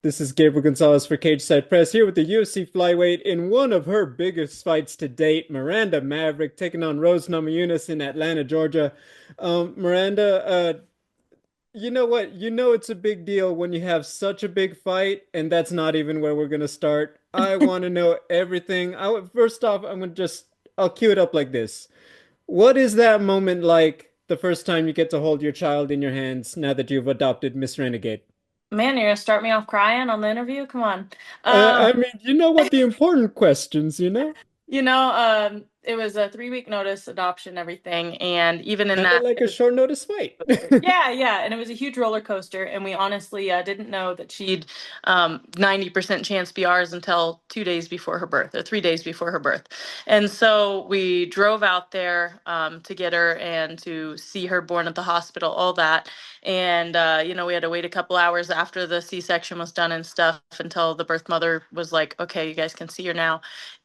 This is Gabriel Gonzalez for Cage Side Press here with the UFC Flyweight in one of her biggest fights to date. Miranda Maverick taking on Rose Namajunas in Atlanta, Georgia. Miranda, you know what? You know it's a big deal when you have such a big fight, and that's not even where we're gonna start. I want to know everything. First off, I'll cue it up like this. What is that moment like the first time you get to hold your child in your hands now that you've adopted Miss Renegade? Man, you're gonna start me off crying on the interview? Come on. I Um, mean, you know what the important questions, you know? it was a 3 week notice, adoption, everything, and even in Kind of that, like a short notice fight. yeah, yeah, and it was a huge roller coaster, and we honestly didn't know that she'd 90% chance be ours until 2 days before her birth, or 3 days before her birth. And so we drove out there to get her and to see her born at the hospital, all that. And we had to wait a couple hours after the C-section was done and stuff until the birth mother was like, "Okay, you guys can see her now."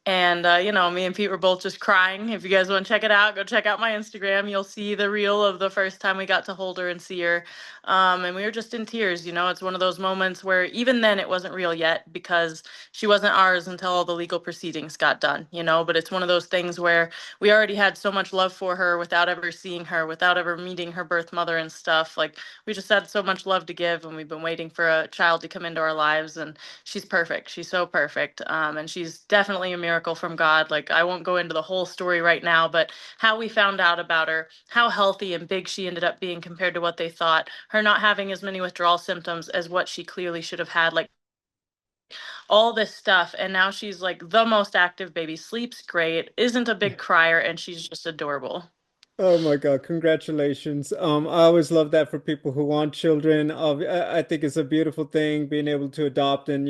And me and Pete were both just crying. If you guys want to check it out, go check out my Instagram. You'll see the reel of the first time we got to hold her and see her. And we were just in tears. It's one of those moments where even then it wasn't real yet because she wasn't ours until all the legal proceedings got done. But it's one of those things where we already had so much love for her without ever seeing her, without ever meeting her birth mother and stuff. Like, we just had so much love to give, and we've been waiting for a child to come into our lives. And she's perfect. She's so perfect. And she's definitely a miracle from God. Like, I won't go into the whole story right now, but how we found out about her, how healthy and big she ended up being compared to what they thought, her not having as many withdrawal symptoms as what she clearly should have had, like all this stuff. And now she's like the most active baby, sleeps great, isn't a big crier, and she's just adorable. Oh my God, congratulations. I always love that for people who want children. I think it's a beautiful thing being able to adopt and,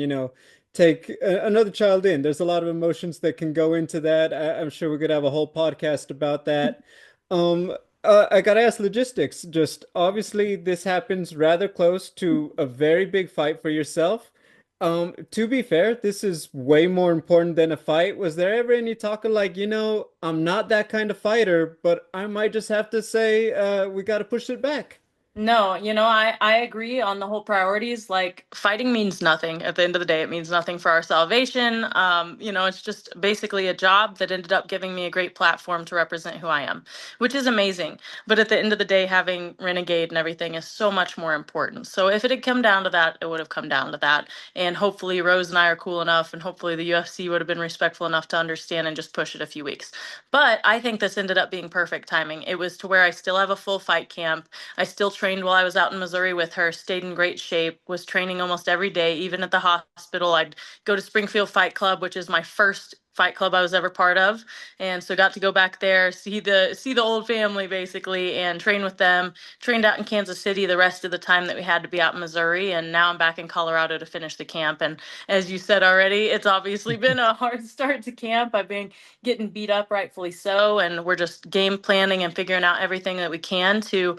take another child in. There's a lot of emotions that can go into that. I'm sure we could have a whole podcast about that. I gotta ask logistics. Just obviously, this happens rather close to a very big fight for yourself. To be fair, this is way more important than a fight. Was there ever any talk of like, I'm not that kind of fighter, but I might just have to say, we got to push it back. No, I agree on the whole priorities. Like, fighting means nothing. At the end of the day, it means nothing for our salvation. It's just basically a job that ended up giving me a great platform to represent who I am, which is amazing. But at the end of the day, having Renegade and everything is so much more important. So if it had come down to that, it would have come down to that. And hopefully Rose and I are cool enough, and hopefully the UFC would have been respectful enough to understand and just push it a few weeks. But I think this ended up being perfect timing. It was to where I still have a full fight camp. I still trained while I was out in Missouri with her, stayed in great shape, was training almost every day, even at the hospital. I'd go to Springfield Fight Club, which is my first fight club I was ever part of. And so got to go back there, see the old family basically and train with them. Trained out in Kansas City the rest of the time that we had to be out in Missouri, and now I'm back in Colorado to finish the camp. And as you said already, it's obviously been a hard start to camp. I've been getting beat up, rightfully so, and we're just game planning and figuring out everything that we can to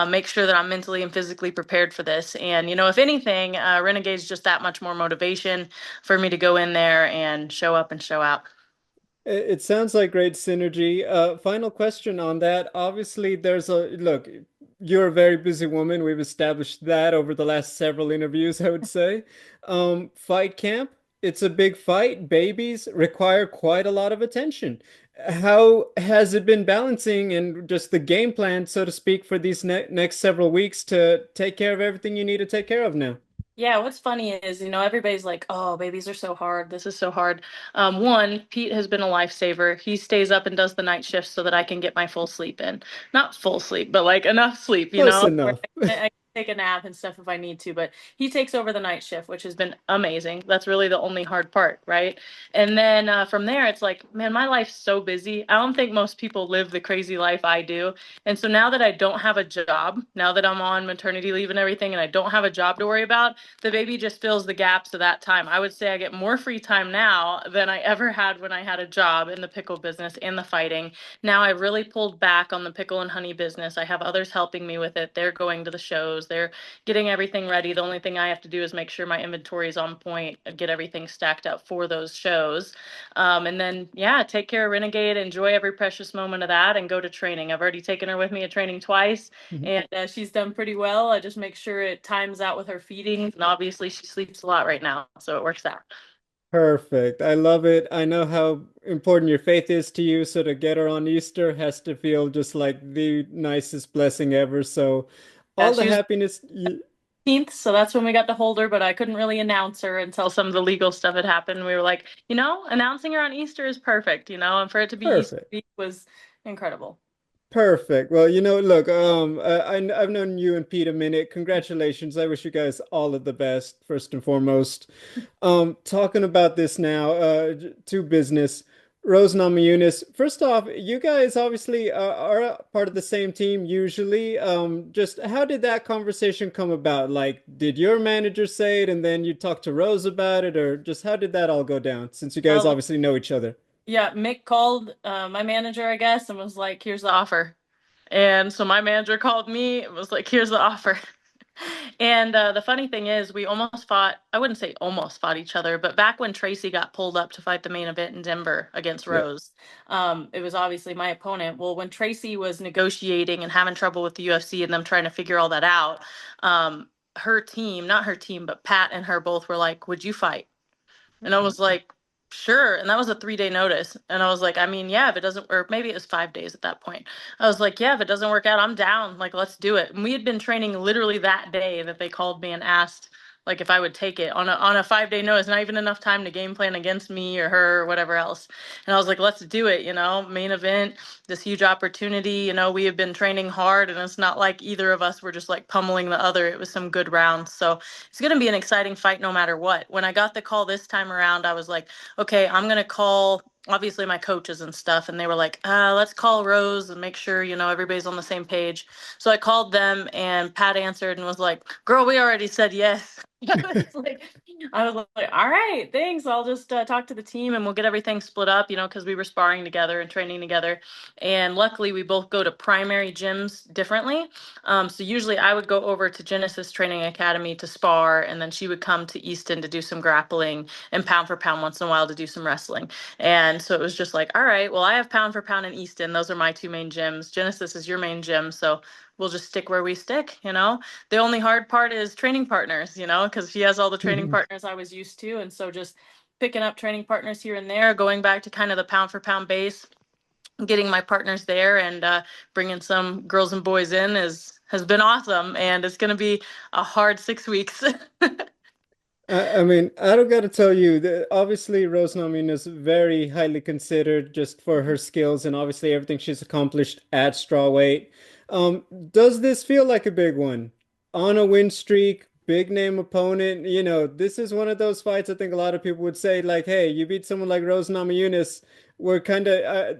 make sure that I'm mentally and physically prepared for this. And, if anything, Renegade's just that much more motivation for me to go in there and show up and show out. It sounds like great synergy. Final question on that. Obviously, look, you're a very busy woman. We've established that over the last several interviews, I would say. Fight camp, it's a big fight. Babies require quite a lot of attention. How has it been balancing and just the game plan, so to speak, for these next several weeks to take care of everything you need to take care of now? Yeah, what's funny is, everybody's like, "Oh, babies are so hard. This is so hard." One, Pete has been a lifesaver. He stays up and does the night shifts so that I can get my full sleep in. Not full sleep, but like enough sleep, Close where enough. I can take a nap and stuff if I need to. But he takes over the night shift, which has been amazing. That's really the only hard part, right? And then from there, it's like, man, my life's so busy. I don't think most people live the crazy life I do. And so now that I don't have a job, now that I'm on maternity leave and everything, and I don't have a job to worry about, the baby just fills the gaps of that time. I would say I get more free time now than I ever had when I had a job in the pickle business and the fighting. Now I've really pulled back on the pickle and honey business. I have others helping me with it. They're going to the shows. shows. They're getting everything ready. The only thing I have to do is make sure my inventory is on point and get everything stacked up for those shows. And then, yeah, take care of Renegade, enjoy every precious moment of that, and go to training. I've already taken her with me at training twice, and she's done pretty well. I just make sure it times out with her feeding, and obviously she sleeps a lot right now, so it works out. Perfect. I love it. I know how important your faith is to you, so to get her on Easter has to feel just like the nicest blessing ever. So Yeah, all the she was happiness. 15th, so that's when we got to hold her, but I couldn't really announce her until some of the legal stuff had happened. We were like, announcing her on Easter is perfect, and for it to be Easter Perfect. week was incredible. Perfect. Well, look, I've known you and Pete a minute. Congratulations. I wish you guys all of the best, first and foremost. Talking about this now, to business. Rose Namajunas. First off, you guys obviously are part of the same team usually. Just how did that conversation come about? Like, did your manager say it and then you talked to Rose about it, or just how did that all go down since you guys Uh, obviously know each other? yeah, Mick called my manager, I guess, and was like, here's the offer. And so my manager called me and was like, here's the offer. And the funny thing is, we almost fought, I wouldn't say almost fought each other, but back when Tracy got pulled up to fight the main event in Denver against Yeah. Rose, it was obviously my opponent. Well, when Tracy was negotiating and having trouble with the UFC and them trying to figure all that out, her team, not her team, but Pat and her both were like, would you fight? And I was like, sure. And that was a 3-day notice. And I was like, I mean, yeah, if it doesn't, or maybe it was 5 days at that point. I was like, yeah, if it doesn't work out, I'm down. Like, let's do it. And we had been training literally that day that they called me and asked, like, if I would take it on a 5-day notice, not even enough time to game plan against me or her or whatever else. And I was like, let's do it, main event, this huge opportunity. We have been training hard, and it's not like either of us were just like pummeling the other. It was some good rounds. So it's going to be an exciting fight no matter what. When I got the call this time around, I was like, okay, I'm going to call obviously my coaches and stuff. And they were like, let's call Rose and make sure, everybody's on the same page. So I called them and Pat answered and was like, girl, we already said yes. I was like, all right, thanks. I'll just talk to the team and we'll get everything split up, because we were sparring together and training together. And luckily, we both go to primary gyms differently. So usually I would go over to Genesis Training Academy to spar, and then she would come to Easton to do some grappling and pound for pound once in a while to do some wrestling. And so it was just like, all right, well, I have pound for pound in Easton. Those are my two main gyms. Genesis is your main gym. So we'll just stick where we stick. The only hard part is training partners, because she has all the training partners I was used to. And so just picking up training partners here and there, going back to kind of the pound for pound base, getting my partners there and bringing some girls and boys in has been awesome. And it's going to be a hard 6 weeks. I mean, I don't got to tell you that obviously Rose Namin is very highly considered just for her skills and obviously everything she's accomplished at strawweight. Does this feel like a big one? On a win streak, big name opponent. This is one of those fights I think a lot of people would say, like, hey, you beat someone like Rose Namajunas. We're kind of,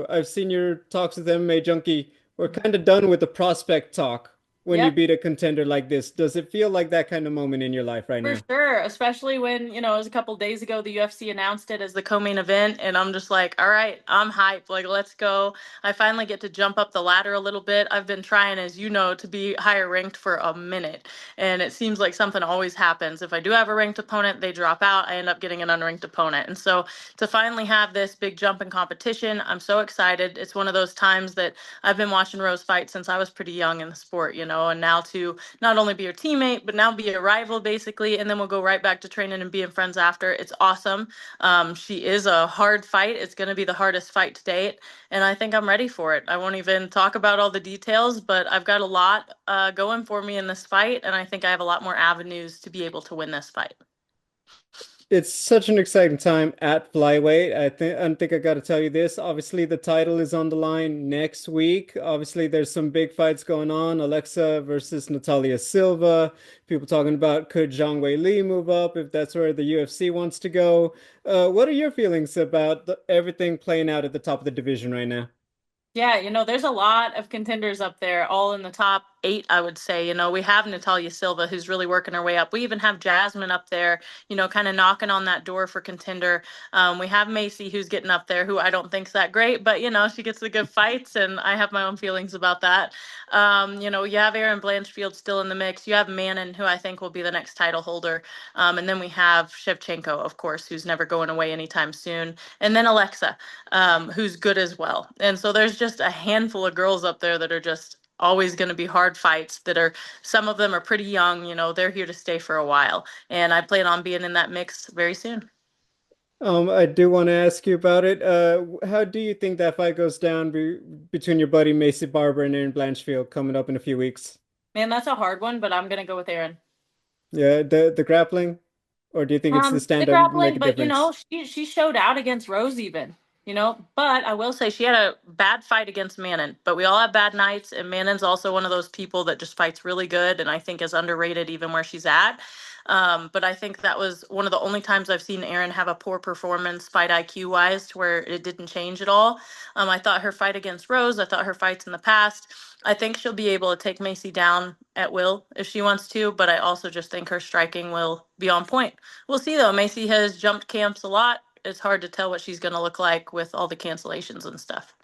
I've seen your talks with MMA Junkie. We're kind of done with the prospect talk when you Yep. beat a contender like this. Does it feel like that kind of moment in your life right For now? sure, especially when, it was a couple days ago, the UFC announced it as the co-main event, and I'm just like, all right, I'm hyped. Like, let's go. I finally get to jump up the ladder a little bit. I've been trying, as you know, to be higher ranked for a minute, and it seems like something always happens. If I do have a ranked opponent, they drop out. I end up getting an unranked opponent. And so to finally have this big jump in competition, I'm so excited. It's one of those times that I've been watching Rose fight since I was pretty young in the sport, and now to not only be your teammate, but now be a rival, basically. And then we'll go right back to training and being friends after. It's awesome. She is a hard fight. It's going to be the hardest fight to date. And I think I'm ready for it. I won't even talk about all the details, but I've got a lot going for me in this fight. And I think I have a lot more avenues to be able to win this fight. It's such an exciting time at Flyweight. I think I got to tell you this. Obviously, the title is on the line next week. Obviously, there's some big fights going on. Alexa versus Natalia Silva. People talking about could Zhang Weili move up if that's where the UFC wants to go. What are your feelings about everything playing out at the top of the division right now? Yeah, there's a lot of contenders up there, all in the top 8, I would say. We have Natalia Silva, who's really working her way up. We even have Jasmine up there, kind of knocking on that door for contender. We have Macy, who's getting up there, who I don't think's that great, but she gets the good fights, and I have my own feelings about that. You have Aaron Blanchfield still in the mix. You have Manon, who I think will be the next title holder. And then we have Shevchenko, of course, who's never going away anytime soon. And then Alexa, who's good as well. And so there's just a handful of girls up there that are just always going to be hard fights that are, some of them are pretty young, they're here to stay for a while. And I plan on being in that mix very soon. I do want to ask you about it. How do you think that fight goes down between your buddy Macy Barber and Aaron Blanchfield coming up in a few weeks? Man, that's a hard one, but I'm going to go with Aaron. Yeah, the grappling, or do you think it's the The stand-up make grappling, a but difference? she showed out against Rose even. But I will say she had a bad fight against Manon. But we all have bad nights, and Manon's also one of those people that just fights really good, and I think is underrated even where she's at. But I think that was one of the only times I've seen Erin have a poor performance fight IQ wise, to where it didn't change at all. I thought her fight against Rose, I thought her fights in the past. I think she'll be able to take Macy down at will if she wants to, but I also just think her striking will be on point. We'll see though. Macy has jumped camps a lot. It's hard to tell what she's going to look like with all the cancellations and stuff.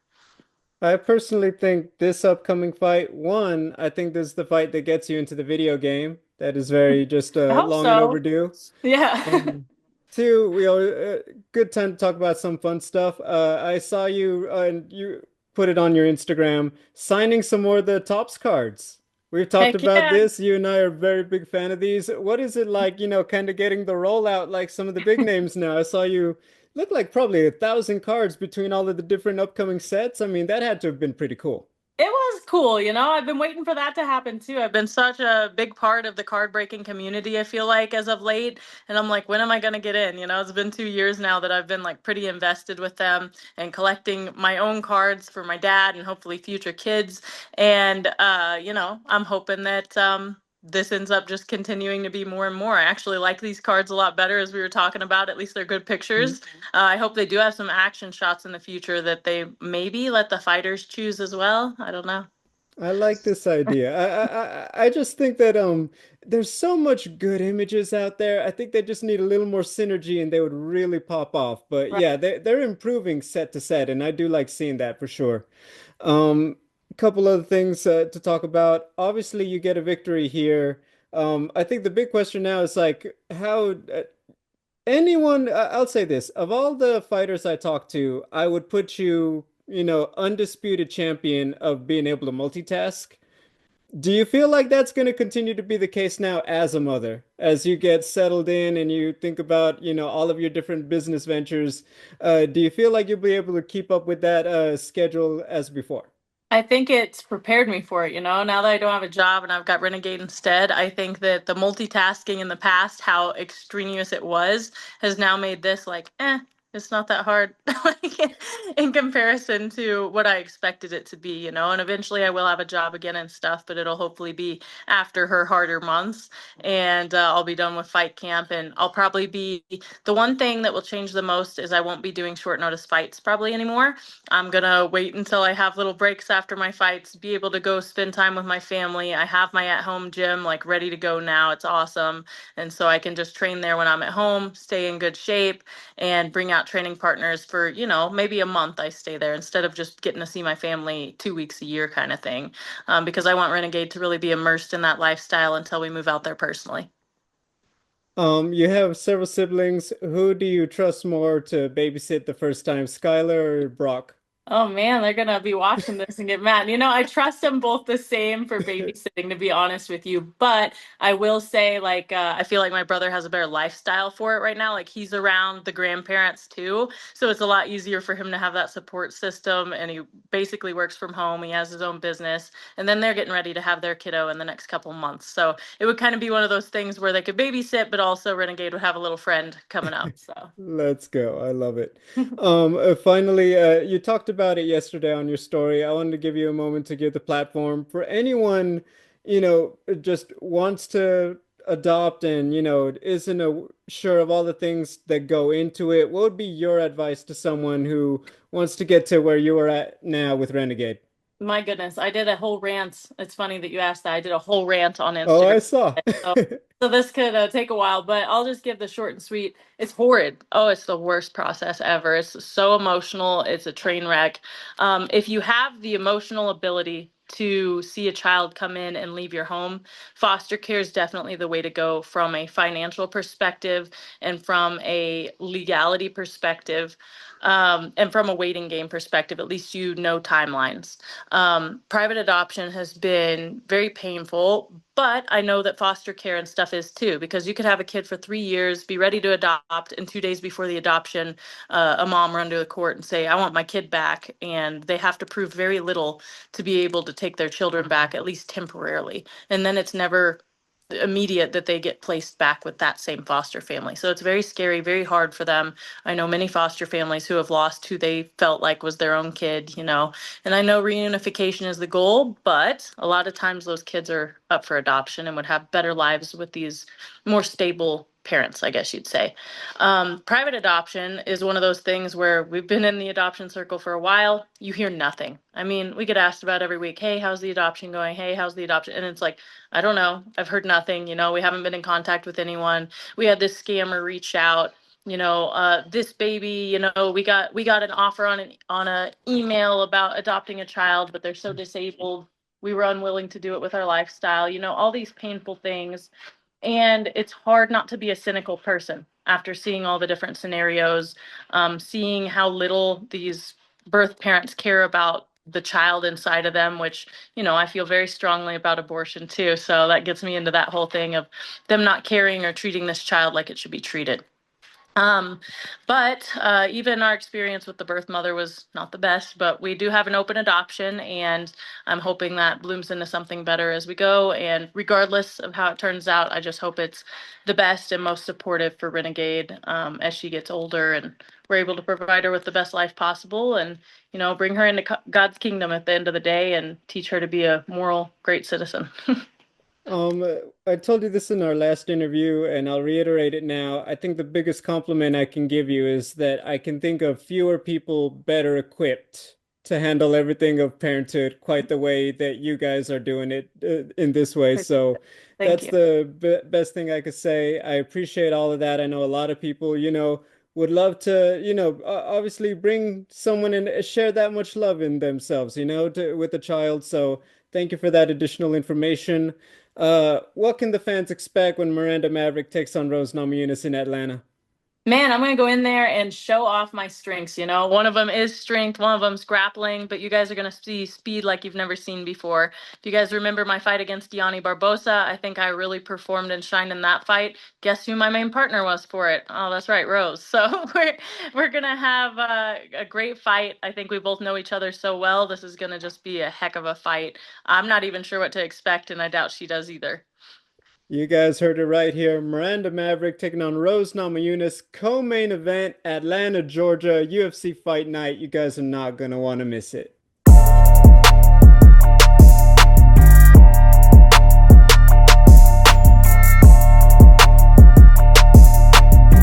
I personally think this upcoming fight, one, I think this is the fight that gets you into the video game. That is very just I hope long and so. overdue. Yeah. Um, Two, we always good time to talk about some fun stuff. I saw you and you put it on your Instagram, signing some more of the Topps cards. We've talked Heck about yeah. this. You and I are a very big fan of these. What is it like, kind of getting the rollout like some of the big names now? I saw you look like probably 1,000 cards between all of the different upcoming sets. I mean, that had to have been pretty cool. It was cool, I've been waiting for that to happen too. I've been such a big part of the card breaking community, I feel like, as of late. And I'm like, when am I going to get in? It's been 2 years now that I've been like pretty invested with them and collecting my own cards for my dad and hopefully future kids. And, I'm hoping that, this ends up just continuing to be more and more. I actually like these cards a lot better, as we were talking about. At least they're good pictures. I hope they do have some action shots in the future that they maybe let the fighters choose as well. I don't know. I like this idea. I just think that there's so much good images out there. I think they just need a little more synergy and they would really pop off. But Right. yeah, they're improving set to set, and I do like seeing that for sure. A couple other things to talk about. Obviously, you get a victory here. I think the big question now is like how anyone, I'll say this, of all the fighters I talk to, I would put you, undisputed champion of being able to multitask. Do you feel like that's going to continue to be the case now as a mother, as you get settled in and you think about, all of your different business ventures? Do you feel like you'll be able to keep up with that schedule as before? I think it's prepared me for it, Now that I don't have a job and I've got Renegade instead, I think that the multitasking in the past, how extraneous it was, has now made this like, it's not that hard like, in comparison to what I expected it to be, And eventually I will have a job again and stuff, but it'll hopefully be after her harder months. And I'll be done with fight camp. And I'll probably be the one thing that will change the most is I won't be doing short notice fights probably anymore. I'm gonna wait until I have little breaks after my fights, be able to go spend time with my family. I have my at-home gym like ready to go now. It's awesome. And so I can just train there when I'm at home, stay in good shape, and bring out training partners for, maybe a month I stay there instead of just getting to see my family 2 weeks a year kind of thing. Because I want Renegade to really be immersed in that lifestyle until we move out there personally. You have several siblings. Who do you trust more to babysit the first time, Skylar or Brock? Oh man, they're gonna be watching this and get mad. I trust them both the same for babysitting, to be honest with you. But I will say, like, I feel like my brother has a better lifestyle for it right now. Like, he's around the grandparents too, so it's a lot easier for him to have that support system. And he basically works from home. He has his own business, and then they're getting ready to have their kiddo in the next couple months. So it would kind of be one of those things where they could babysit, but also Renegade would have a little friend coming up. So. Let's go. I love it. Finally, you talked about it yesterday on your story. I wanted to give you a moment to give the platform for anyone, just wants to adopt and, isn't sure of all the things that go into it. What would be your advice to someone who wants to get to where you are at now with Renegade? My goodness, I did a whole rant. It's funny that you asked that. I did a whole rant on Oh, Instagram. I saw. So, so this could take a while, but I'll just give the short and sweet. It's horrid. Oh, it's the worst process ever. It's so emotional. It's a train wreck. If you have the emotional ability to see a child come in and leave your home, foster care is definitely the way to go from a financial perspective and from a legality perspective. And from a waiting game perspective, at least you know timelines. Private adoption has been very painful, but I know that foster care and stuff is too, because you could have a kid for 3 years, be ready to adopt, and 2 days before the adoption, a mom run to the court and say, I want my kid back. And they have to prove very little to be able to take their children back, at least temporarily. And then it's never immediate that they get placed back with that same foster family. So it's very scary, very hard for them. I know many foster families who have lost who they felt like was their own kid, and I know reunification is the goal, but a lot of times those kids are up for adoption and would have better lives with these more stable parents, I guess you'd say. Private adoption is one of those things where we've been in the adoption circle for a while. You hear nothing. I mean, we get asked about every week, hey, how's the adoption going? Hey, how's the adoption? And it's like, I don't know. I've heard nothing. We haven't been in contact with anyone. We had this scammer reach out. This baby, we got an offer on a email about adopting a child, but they're so disabled. We were unwilling to do it with our lifestyle. All these painful things. And it's hard not to be a cynical person after seeing all the different scenarios, seeing how little these birth parents care about the child inside of them, which, I feel very strongly about abortion too. So that gets me into that whole thing of them not caring or treating this child like it should be treated. Um, but even our experience with the birth mother was not the best, but we do have an open adoption, and I'm hoping that blooms into something better as we go. And regardless of how it turns out, I just hope it's the best and most supportive for Renegade as she gets older, and we're able to provide her with the best life possible, and bring her into God's kingdom at the end of the day, and teach her to be a moral, great citizen. Um, I told you this in our last interview, and I'll reiterate it now. I think the biggest compliment I can give you is that I can think of fewer people better equipped to handle everything of parenthood quite the way that you guys are doing it in this way. So Thank that's you. the be best thing I could say. I appreciate all of that. I know a lot of people, would love to, obviously bring someone and share that much love in themselves, with a child. So thank you for that additional information. What can the fans expect when Miranda Maverick takes on Rose Namajunas in Atlanta? Man, I'm gonna go in there and show off my strengths. One of them is strength, one of them's grappling, but you guys are gonna see speed like you've never seen before. If you guys remember my fight against Yanni Barbosa, I think I really performed and shined in that fight. Guess who my main partner was for it? Oh, that's right, Rose. So we're gonna have a great fight. I think we both know each other so well. This is gonna just be a heck of a fight. I'm not even sure what to expect, and I doubt she does either. You guys heard it right here. Miranda Maverick taking on Rose Namajunas, co-main event, Atlanta, Georgia, UFC Fight Night. You guys are not going to want to miss it.